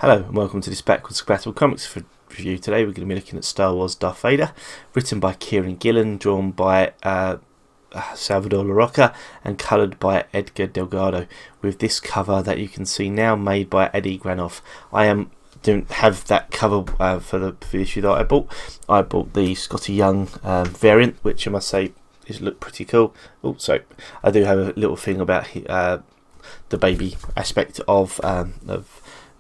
Hello and welcome to this backwards compatible comics review. Today we're going to be looking at Star Wars Darth Vader, written by Kieron Gillen, drawn by Salvador Larroca and coloured by Edgar Delgado, with this cover that you can see now made by Adi Granov. I don't have that cover for the issue that I bought. I bought the Scotty Young variant, which I must say is look pretty cool. Also, I do have a little thing about the baby aspect of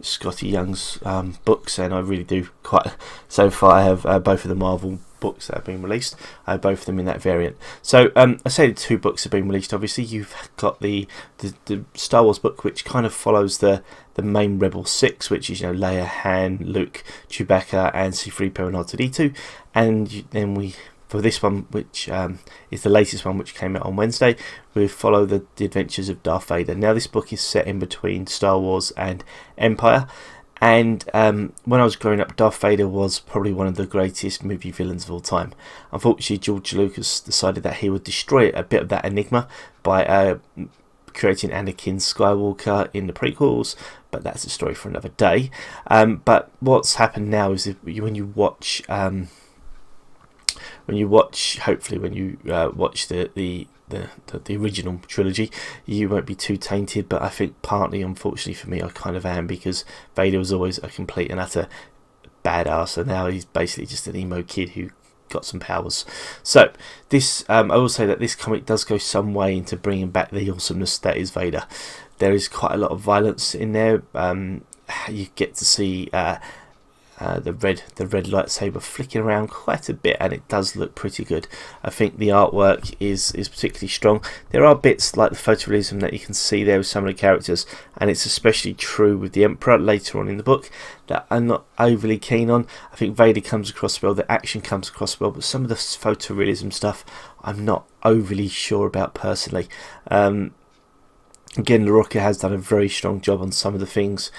Scotty Young's books, and I really do quite. So far, I have both of the Marvel books that have been released. I have both of them in that variant. So I say the two books have been released. Obviously, you've got the Star Wars book, which kind of follows the main Rebel 6, which is Leia, Han, Luke, Chewbacca, and C-3PO and R2-D2, and then for this one, which is the latest one, which came out on Wednesday, we follow the adventures of Darth Vader. Now, this book is set in between Star Wars and Empire, and when I was growing up, Darth Vader was probably one of the greatest movie villains of all time. Unfortunately, George Lucas decided that he would destroy a bit of that enigma by creating Anakin Skywalker in the prequels, but that's a story for another day. But what's happened now is that when you watch the original trilogy, you won't be too tainted, but I think partly, unfortunately for me, I kind of am, because Vader was always a complete and utter badass, and now he's basically just an emo kid who got some powers. So this, I will say that this comic does go some way into bringing back the awesomeness that is Vader. There is quite a lot of violence in there. You get to see the red lightsaber flicking around quite a bit, and it does look pretty good. I think the artwork is particularly strong. There are bits like the photorealism that you can see there with some of the characters, and it's especially true with the Emperor later on in the book, that I'm not overly keen on. I think Vader comes across well, the action comes across well, but some of the photorealism stuff I'm not overly sure about personally. Again, Larroca has done a very strong job on some of the things,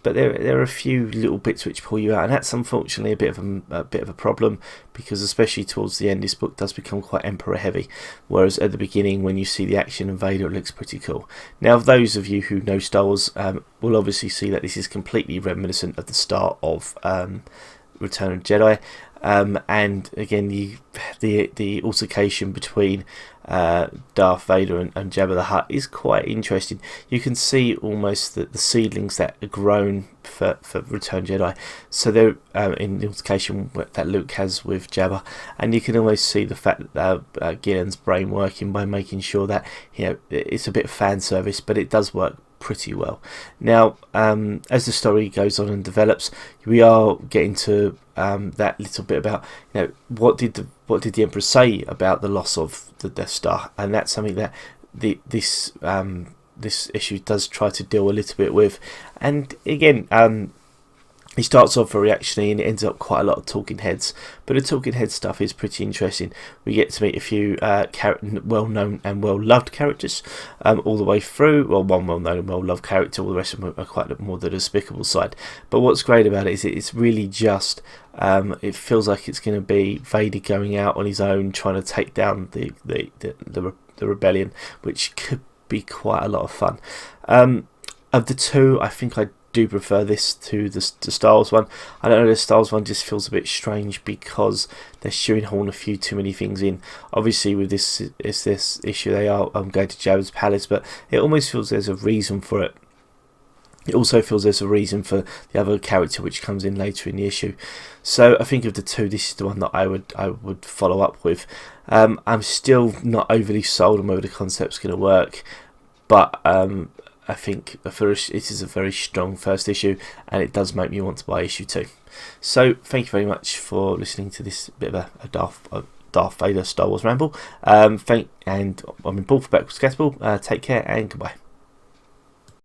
but there are a few little bits which pull you out, and that's unfortunately a bit of a problem, because especially towards the end, this book does become quite Emperor heavy, whereas at the beginning, when you see the action of Vader, it looks pretty cool. Now, those of you who know Star Wars will obviously see that this is completely reminiscent of the start of Return of the Jedi, and again the altercation between Darth Vader and Jabba the Hutt is quite interesting. You can see almost the seedlings that are grown for Return of the Jedi, so they're in the altercation that Luke has with Jabba, and you can almost see the fact that Gillen's brain working by making sure that it's a bit of fan service, but it does work pretty well. Now, as the story goes on and develops, we are getting to that little bit about what did the Emperor say about the loss of the Death Star, and that's something that this issue does try to deal a little bit with. And again, he starts off very actiony and it ends up quite a lot of talking heads, but the talking head stuff is pretty interesting. We get to meet a few well-known and well-loved characters all the way through. Well, one well-known and well-loved character, all the rest of them are quite more the despicable side. But what's great about it is it's really just it feels like it's going to be Vader going out on his own, trying to take down the rebellion, which could be quite a lot of fun. Of the two, I think I do prefer this to the Star Wars one. I don't know, the Star Wars one just feels a bit strange because they're shoehorning a few too many things in. Obviously, with this issue, they are going to Jabba's palace, but it almost feels there's a reason for it. It also feels there's a reason for the other character which comes in later in the issue. So I think of the two, this is the one that I would follow up with. I'm still not overly sold on whether the concept's going to work, but I think it is a very strong first issue, and it does make me want to buy issue 2. So thank you very much for listening to this bit of a Darth Vader Star Wars ramble. And I'm in Paul for Backwards Catapult. Take care and goodbye.